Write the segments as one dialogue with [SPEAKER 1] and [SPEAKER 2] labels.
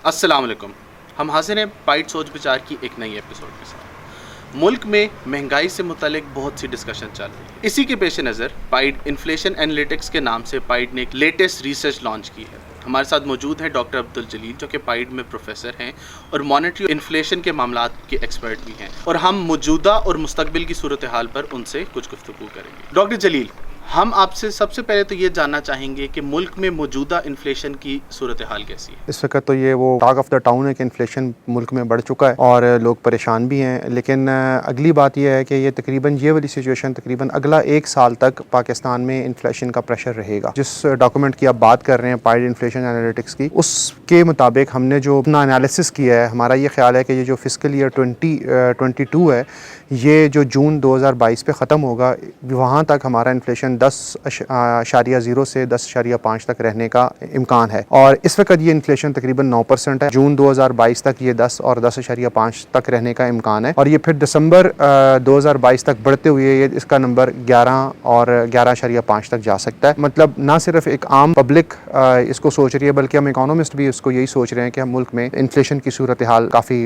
[SPEAKER 1] अस्सलाम वालेकुम। हम हाजिर हैं पाइट सोच विचार की एक नई एपिसोड के साथ। मुल्क में महंगाई से मुतालिक बहुत सी डिस्कशन चल रही है। इसी के पेश नज़र पाइट इन्फ्लेशन एनालिटिक्स के नाम से पाइट ने एक लेटेस्ट रिसर्च लॉन्च की है। हमारे साथ मौजूद हैं डॉक्टर अब्दुल जलील, जो कि पाइट में प्रोफेसर हैं और मॉनेटरी इन्फ्लेशन के मामलात के एक्सपर्ट भी हैं, और हम मौजूदा और मुस्तकबिल की सूरत हाल पर उनसे कुछ गुफ्तगू करेंगे। डॉक्टर जलील, हम आपसे सबसे पहले तो ये जानना चाहेंगे कि मुल्क में मौजूदा इन्फ्लेशन की सूरत हाल कैसी है।
[SPEAKER 2] इस वक्त तो ये वो टॉक ऑफ द टाउन है कि इन्फ्लेशन मुल्क में बढ़ चुका है और लोग परेशान भी हैं। लेकिन अगली बात यह है कि ये तकरीबन ये वाली सिचुएशन तकरीबन अगला 1 साल तक पाकिस्तान में इन्फ्लेशन का प्रेशर रहेगा। जिस डॉक्यूमेंट की आप बात कर रहे हैं पाइट इन्फ्लेशन एनालिटिक्स की, उसके मुताबिक हमने जो अपना एनालिसिस किया है, हमारा ये ख्याल है कि ये जो फिस्कल ईयर 2022 है, ये जो जून 2022 पे ख़त्म होगा, वहाँ तक हमारा इन्फ्लेशन 10.0 से 10.5 तक रहने का इम्कान है। और इस वक्त ये इन्फ्लेशन तकरीबन 9% है। जून 2022 तक ये 10 और 10.5 तक रहने का इम्कान है, और ये फिर दिसंबर 2022 तक बढ़ते हुए ये इसका नंबर 11 और 11.5 तक जा सकता है। मतलब ना सिर्फ एक आम पब्लिक इसको सोच रही है, बल्कि हम इकोनॉमिस्ट भी इसको यही सोच रहे हैं कि हम मुल्क में इन्फ्लेशन की सूरत हाल काफ़ी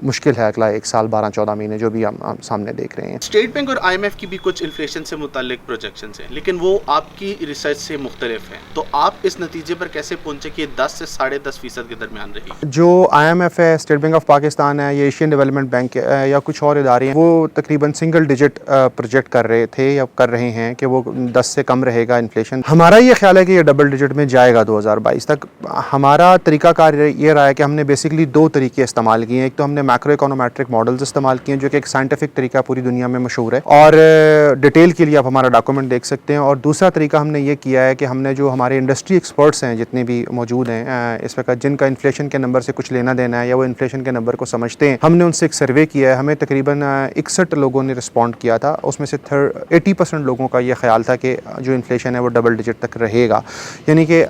[SPEAKER 2] मुश्किल है अगला 1 साल 12-14 महीने जो भी हम सामने देख रहे हैं।
[SPEAKER 1] स्टेट बैंक और IMF की भी कुछ इन्फ्लेशन से मुतालिक प्रोजेक्शंस हैं, लेकिन वो आपकी रिसर्च से मुख्तलिफ हैं। तो आप इस नतीजे पर कैसे पहुंचे कि 10 से 10.5% के दरमियान रहेगी?
[SPEAKER 2] जो IMF है, स्टेट बैंक ऑफ पाकिस्तान है, ये एशियन डेवलपमेंट बैंक है, या कुछ और इदारे हैं, वो तकरीबन सिंगल डिजिट प्रोजेक्ट कर रहे थे या कर रहे हैं कि वो 10 से कम रहेगा इन्फ्लेशन। हमारा ये ख्याल है कि ये डबल डिजिट में जाएगा 2022 तक। हमारा तरीकाकार ये रहा है कि हमने बेसिकली 2 तरीके इस्तेमाल किए हैं। एक तो हमने मैक्रो इकोनोमेट्रिक मॉडल्स इस्तेमाल किए हैं, जो कि एक साइंटिफिक तरीका पूरी दुनिया में मशहूर है, और डिटेल के लिए आप हमारा डॉक्यूमेंट देख सकते हैं। और दूसरा तरीका हमने ये किया है कि हमने जो हमारे इंडस्ट्री एक्सपर्ट्स हैं जितने भी मौजूद हैं इस वक्त, जिनका इन्फ्लेशन के नंबर से कुछ लेना देना है या वो इन्फ्लेशन के नंबर को समझते हैं, हमने उनसे एक सर्वे किया है। हमें तकरीबन 61 लोगों ने रिस्पॉन्ड किया था। उसमें से 80% लोगों का ये ख्याल था कि जो इन्फ्लेशन है वो डबल डिजिट तक रहेगा। यानी कि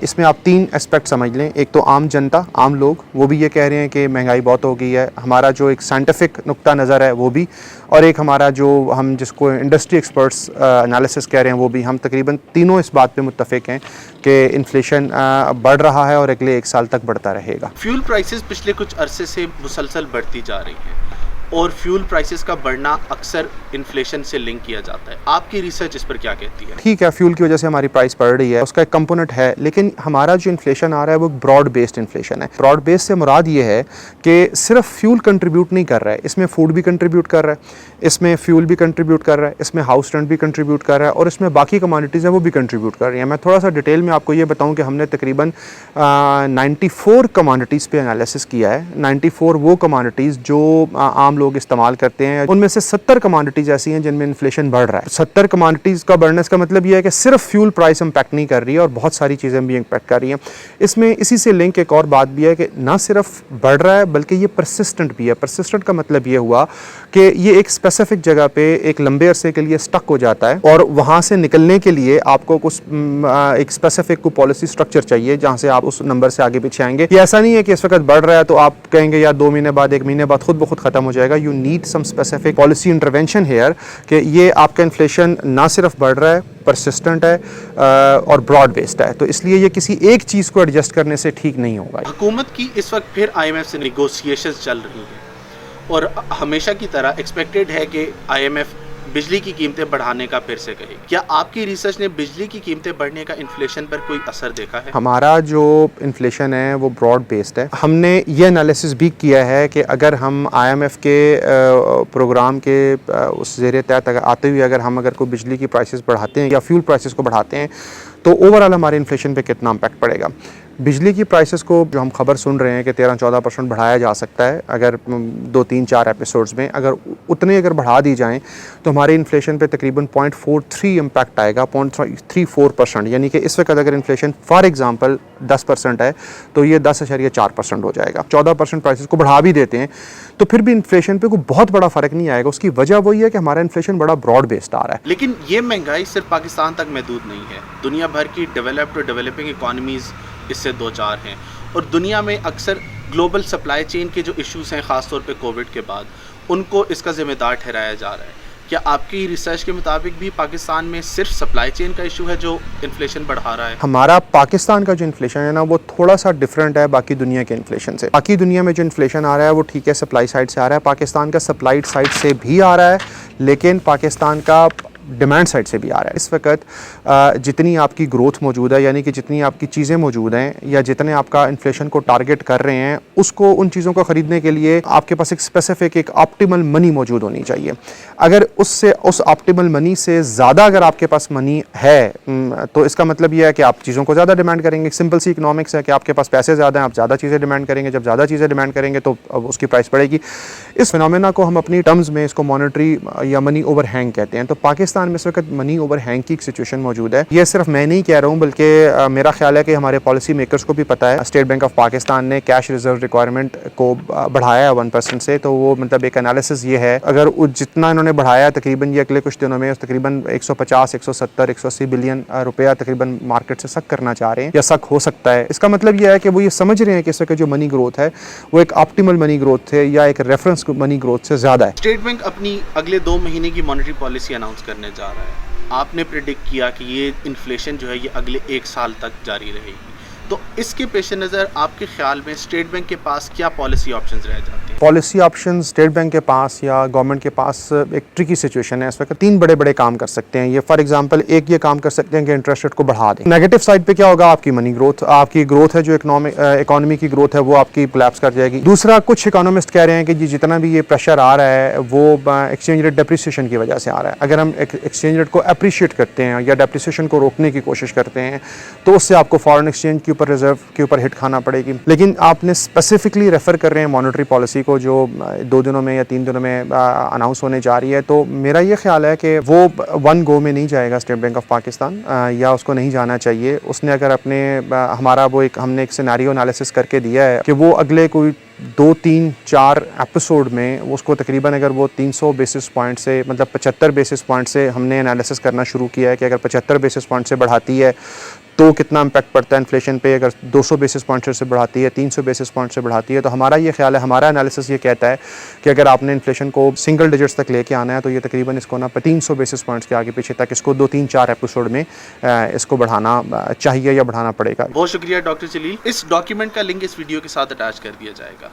[SPEAKER 2] इसमें आप 3 एस्पेक्ट समझ लें। एक तो आम जनता, आम लोग, वो भी ये कह रहे हैं कि महंगाई बहुत हो गई है। हमारा जो एक साइंटिफिक नुक्ता नज़र है वो भी, और एक हमारा जो हम जिसको इंडस्ट्री एक्सपर्ट्स एनालिसिस कह रहे हैं वो भी, हम तकरीबन तीनों इस बात पे मुत्तफिक हैं कि इन्फ्लेशन बढ़ रहा है और अगले 1 साल तक बढ़ता रहेगा।
[SPEAKER 1] फ्यूल प्राइसेस पिछले कुछ अरसे से मुसलसल बढ़ती जा रही हैं, और फ्यूल प्राइसेस का बढ़ना अक्सर इन्फ्लेशन से लिंक किया जाता है। आपकी रिसर्च इस पर क्या कहती है?
[SPEAKER 2] ठीक है, फ्यूल की वजह से हमारी प्राइस बढ़ रही है, उसका एक कंपोनेंट है, लेकिन हमारा जो इन्फ्लेशन आ रहा है वो ब्रॉड बेस्ड इन्फ्लेशन है। ब्रॉड बेस्ड से मुराद ये है कि सिर्फ फ्यूल कंट्रीब्यूट नहीं कर रहा है, इसमें फूड भी कंट्रीब्यूट कर रहा है, इसमें फ्यूल भी कंट्रीब्यूट कर रहा है, इसमें हाउस रेंट भी कंट्रीब्यूट कर रहा है, और इसमें बाकी कमोडिटीज़ हैं वो भी कंट्रीब्यूट कर रही हैं। मैं थोड़ा सा डिटेल में आपको ये बताऊँ कि हमने तकरीबन 94 कमोडिटीज़ पे एनालिसिस किया है। 94 वो कमोडिटीज़ जो आम लोग इस्तेमाल करते हैं, उनमें से 70 कमोडिटीज़ ऐसी हैं जिनमें इन्फ्लेशन बढ़ रहा है। 70 कमोडिटीज़ का बढ़ने का मतलब ये है कि सिर्फ फ्यूल प्राइस इम्पैक्ट नहीं कर रही है और बहुत सारी चीज़ें भी इम्पैक्ट कर रही हैं। इसमें इसी से लिंक एक और बात भी है कि ना सिर्फ बढ़ रहा है बल्कि ये परसिस्टेंट भी है। परसिस्टेंट का मतलब ये हुआ कि ये एक स्पेसिफिक जगह पे एक लंबे अरसे के लिए स्टक हो जाता है, और वहाँ से निकलने के लिए आपको कुछ एक स्पेसिफिक को पॉलिसी स्ट्रक्चर चाहिए जहाँ से आप उस नंबर से आगे पीछे आएंगे। ये ऐसा नहीं है कि इस वक्त बढ़ रहा है तो आप कहेंगे यार 2 महीने बाद, 1 महीने बाद खुद ब खुद ख़त्म हो जाएगा। You need some specific policy intervention here कि ये आपका इन्फ्लेशन ना सिर्फ बढ़ रहा है, परसिस्टेंट है और ब्रॉड बेस्ड है। तो इसलिए ये किसी एक चीज़ को एडजस्ट करने से ठीक नहीं होगा।
[SPEAKER 1] हुकूमत की इस वक्त फिर IMF से नेगोशिएशंस चल रही हैं, और हमेशा की तरह एक्सपेक्टेड है कि IMF बिजली की कीमतें बढ़ाने का फिर से कहे। क्या आपकी रिसर्च ने बिजली की कीमतें बढ़ने का इन्फ्लेशन पर कोई असर देखा है?
[SPEAKER 2] हमारा जो इन्फ्लेशन है वो ब्रॉड बेस्ड है। हमने ये एनालिसिस भी किया है कि अगर हम IMF के प्रोग्राम के उस ज़ेरे तहत आते हुए अगर कोई बिजली की प्राइसेस बढ़ाते हैं या फ्यूल प्राइसेस को बढ़ाते हैं तो ओवरऑल हमारे इन्फ्लेशन पे कितना इम्पैक्ट पड़ेगा। बिजली की प्राइसेस को जो हम खबर सुन रहे हैं कि 13-14% बढ़ाया जा सकता है अगर 2-3-4 एपिसोड्स में, अगर बढ़ा दी जाएं तो हमारे इन्फ्लेशन पे तकरीबन 0.43 इम्पैक्ट आएगा, 0.34%। यानी कि इस वक्त अगर इन्फ्लेशन फॉर एग्जांपल 10% है तो ये 10.4% हो जाएगा। 14% प्राइसेस को बढ़ा भी देते हैं तो फिर भी इन्फ्लेशन पे कोई बहुत बड़ा फ़र्क नहीं आएगा। उसकी वजह वही है कि हमारा इन्फ्लेशन बड़ा ब्रॉड बेस्ड आ रहा है।
[SPEAKER 1] लेकिन ये महंगाई सिर्फ पाकिस्तान तक महदूद नहीं है, दुनिया भर की डेवलप्ड और डेवलपिंग इकॉनमीज़ इससे 2-4 हैं, और दुनिया में अक्सर ग्लोबल सप्लाई चेन के जो इश्यूज़ हैं ख़ास तौर पे कोविड के बाद, उनको इसका ज़िम्मेदार ठहराया जा रहा है। کیا آپ کی ریسرچ کے مطابق بھی پاکستان میں صرف سپلائی چین کا ایشو ہے جو انفلیشن بڑھا رہا ہے؟
[SPEAKER 2] ہمارا پاکستان کا جو انفلیشن ہے نا وہ تھوڑا سا ڈفرینٹ ہے باقی دنیا کے انفلیشن سے. باقی دنیا میں جو انفلیشن آ رہا ہے وہ ٹھیک ہے سپلائی سائڈ سے آ رہا ہے, پاکستان کا سپلائی سائڈ سے بھی آ رہا ہے لیکن پاکستان کا ڈیمانڈ سائڈ سے بھی آ رہا ہے. اس وقت جتنی آپ کی گروتھ موجود ہے یعنی کہ جتنی آپ کی چیزیں موجود ہیں یا جتنے آپ کا انفلیشن کو ٹارگٹ کر رہے ہیں اس کو ان چیزوں کو خریدنے کے لیے آپ کے پاس ایک اسپیسیفک ایک آپٹیمل منی موجود ہونی چاہیے. اگر اس آپٹیمل منی سے زیادہ اگر آپ کے پاس منی ہے تو اس کا مطلب یہ ہے کہ آپ چیزوں کو زیادہ ڈیمانڈ کریں گے. سمپل سی اکنامکس ہے کہ آپ کے پاس پیسے زیادہ ہیں, آپ زیادہ چیزیں ڈیمانڈ کریں گے. جب زیادہ چیزیں ڈیمانڈ کریں گے تو اس کی پرائس بڑھے گی. اس فینومینا کو ہم اپنی ٹرمز میں اس کو مانیٹری یا منی اوور ہینگ کہتے ہیں. تو پاکستان میں اس وقت منی اوور ہینگ کی ایک سچویشن موجود ہے. یہ صرف میں نہیں کہہ رہا ہوں بلکہ میرا خیال ہے کہ ہمارے پالیسی میکرز کو بھی پتہ ہے. اسٹیٹ بینک آف پاکستان نے کیش ریزرو ریکوائرمنٹ کو بڑھایا ہے 1% سے. تو وہ مطلب ایک انالیسس یہ ہے اگر جتنا انہوں نے بڑھایا تقریباً یہ اگلے کچھ دنوں میں تقریباً 150 170 180 بلین روپیہ تقریباً مارکیٹ سے سک کرنا چاہ رہے ہیں یا سک ہو سکتا ہے. اس کا مطلب یہ ہے کہ وہ یہ سمجھ رہے ہیں کہ اس وقت جو منی گروتھ ہے وہ ایک آپٹیمل منی گروتھ ہے یا ایک ریفرنس منی گروتھ سے زیادہ ہے.
[SPEAKER 1] اسٹیٹ بینک اپنی اگلے 2 مہینے کی مانیٹری پالیسی اناؤنس کرنے جا رہا ہے. آپ نے پریڈکٹ کیا کہ یہ انفلیشن جو ہے یہ اگلے 1 سال تک جاری رہے گی. تو اس کے پیش نظر آپ کے خیال میں اسٹیٹ بینک کے پاس کیا پالیسی آپشنز رہ جاتے ہیں؟
[SPEAKER 2] پالیسی آپشن اسٹیٹ بینک کے پاس یا گورنمنٹ کے پاس ایک ٹرکی سچویشن ہے. اس وقت 3 بڑے کام کر سکتے ہیں یہ. فار ایگزامپل ایک یہ کام کر سکتے ہیں کہ انٹرسٹ ریٹ کو بڑھا دیں. نیگیٹو سائڈ پہ کیا ہوگا, آپ کی منی گروتھ, آپ کی گروتھ ہے جو اکانومی کی گروتھ ہے وہ آپ کی کولیپس کر جائے گی. دوسرا کچھ اکانومسٹ کہہ رہے ہیں کہ جی جتنا بھی یہ پریشر آ رہا ہے وہ ایکسچینج ریٹ ڈیپریسیشن کی وجہ سے آ رہا ہے. اگر ہم ایکسچینج ریٹ کو اپریشیٹ کرتے ہیں یا ڈیپریسیشن کو روکنے کی کوشش کرتے ہیں تو اس سے آپ کو فارن ایکسچینج کے اوپر ریزرو کے اوپر ہٹ کھانا پڑے گی. لیکن آپ نے اسپیسیفکلی ریفر کر رہے ہیں مانیٹری پالیسی کو جو 2 دنوں میں یا 3 دنوں میں اناؤنس ہونے جا رہی ہے. تو میرا یہ خیال ہے کہ وہ 1 گو میں نہیں جائے گا اسٹیٹ بینک آف پاکستان یا اس کو نہیں جانا چاہیے. اس نے اگر اپنے ہمارا وہ ہم نے ایک سینیریو انالیسس کر کے دیا ہے کہ وہ اگلے کوئی 2 3 4 ایپیسوڈ میں اس کو تقریباً اگر وہ 300 بیسس پوائنٹ سے مطلب 75 بیسس پوائنٹ سے ہم نے انالیسس کرنا شروع کیا ہے کہ اگر 75 بیسس پوائنٹ سے بڑھاتی ہے تو کتنا امپیکٹ پڑتا ہے انفلیشن پہ. اگر 200 بیسس پوائنٹ سے بڑھاتی ہے, 300 بیسس پوائنٹ سے بڑھاتی ہے, تو ہمارا یہ خیال ہے, ہمارا انالیسس یہ کہتا ہے کہ اگر آپ نے انفلیشن کو سنگل ڈیجٹس تک لے کے آنا ہے تو یہ تقریباً اس کو نا 300 بیسس پوائنٹس کے آگے پیچھے تک اس کو 2 3 4 ایپیسوڈ میں اس کو بڑھانا چاہیے یا بڑھانا پڑے گا.
[SPEAKER 1] بہت شکریہ ڈاکٹر جلیل. اس ڈاکیومنٹ کا لنک اس ویڈیو کے ساتھ اٹیچ کر دیا جائے گا.